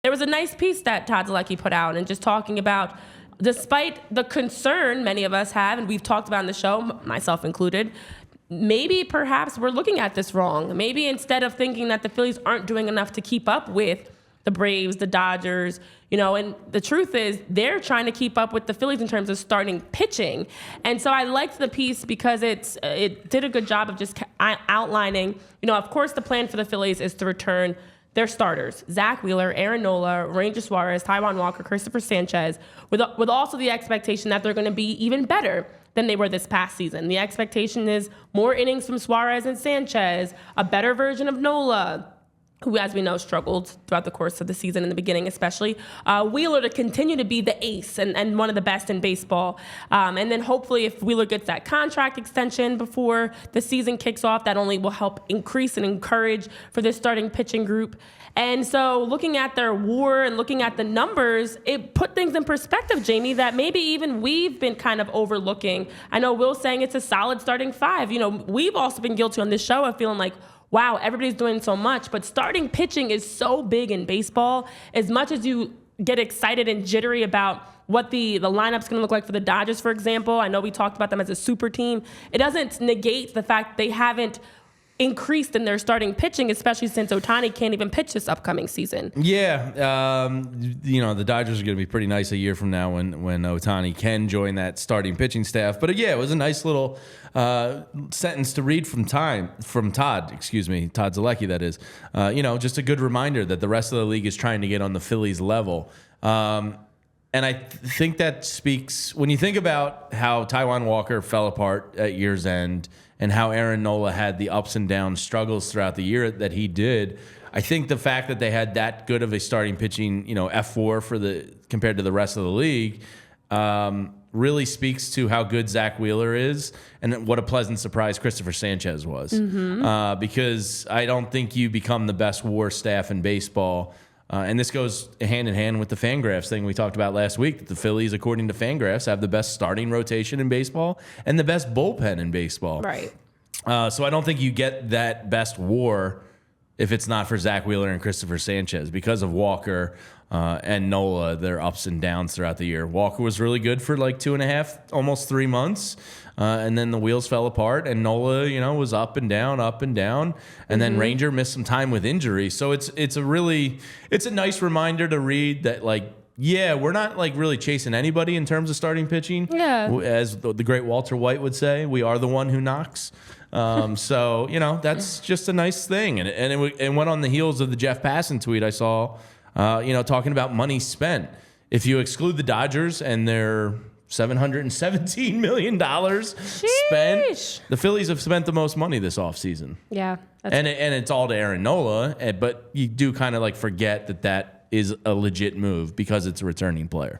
there was a nice piece that Todd Zalecki put out and just talking about, despite the concern many of us have, and we've talked about in the show, myself included, maybe perhaps we're looking at this wrong. Maybe instead of thinking that the Phillies aren't doing enough to keep up with the Braves, the Dodgers, and the truth is they're trying to keep up with the Phillies in terms of starting pitching. And so I liked the piece because it did a good job of just outlining, of course the plan for the Phillies is to return their starters, Zach Wheeler, Aaron Nola, Ranger Suarez, Taijuan Walker, Christopher Sanchez, with also the expectation that they're going to be even better than they were this past season. The expectation is more innings from Suarez and Sanchez, a better version of Nola, who, as we know, struggled throughout the course of the season in the beginning, especially. Wheeler to continue to be the ace and one of the best in baseball. And then hopefully if Wheeler gets that contract extension before the season kicks off, that only will help increase and encourage for this starting pitching group. And so looking at their WAR and looking at the numbers, it put things in perspective, Jamie, that maybe even we've been kind of overlooking. I know Will's saying it's a solid starting five. We've also been guilty on this show of feeling like, wow, everybody's doing so much, but starting pitching is so big in baseball. As much as you get excited and jittery about what the lineup's going to look like for the Dodgers, for example, I know we talked about them as a super team. It doesn't negate the fact they haven't increased in their starting pitching, especially since Ohtani can't even pitch this upcoming season. Yeah, the Dodgers are going to be pretty nice a year from now when Ohtani can join that starting pitching staff. But yeah, it was a nice little sentence to read from Todd Zalecki, that is. Just a good reminder that the rest of the league is trying to get on the Phillies level. And I think that speaks, when you think about how Taijuan Walker fell apart at year's end and how Aaron Nola had the ups and downs struggles throughout the year that he did, I think the fact that they had that good of a starting pitching, F4 compared to the rest of the league, really speaks to how good Zach Wheeler is and what a pleasant surprise Christopher Sanchez was. Mm-hmm. Because I don't think you become the best WAR staff in baseball. And this goes hand in hand with the Fangraphs thing we talked about last week, that the Phillies, according to Fangraphs, have the best starting rotation in baseball and the best bullpen in baseball. Right. So I don't think you get that best WAR if it's not for Zach Wheeler and Christopher Sanchez because of Walker and Nola, their ups and downs throughout the year. Walker was really good for like 2.5, almost 3 months. And then the wheels fell apart, and Nola, was up and down. And then Ranger missed some time with injury. So it's a nice reminder to read that, like, yeah, we're not like really chasing anybody in terms of starting pitching. Yeah. As the great Walter White would say, we are the one who knocks. So, that's just a nice thing. And it went on the heels of the Jeff Passan tweet I saw, talking about money spent. If you exclude the Dodgers and their $717 million spent, the Phillies have spent the most money this offseason. Yeah. And it's all to Aaron Nola, but you do kind of like forget that is a legit move because it's a returning player.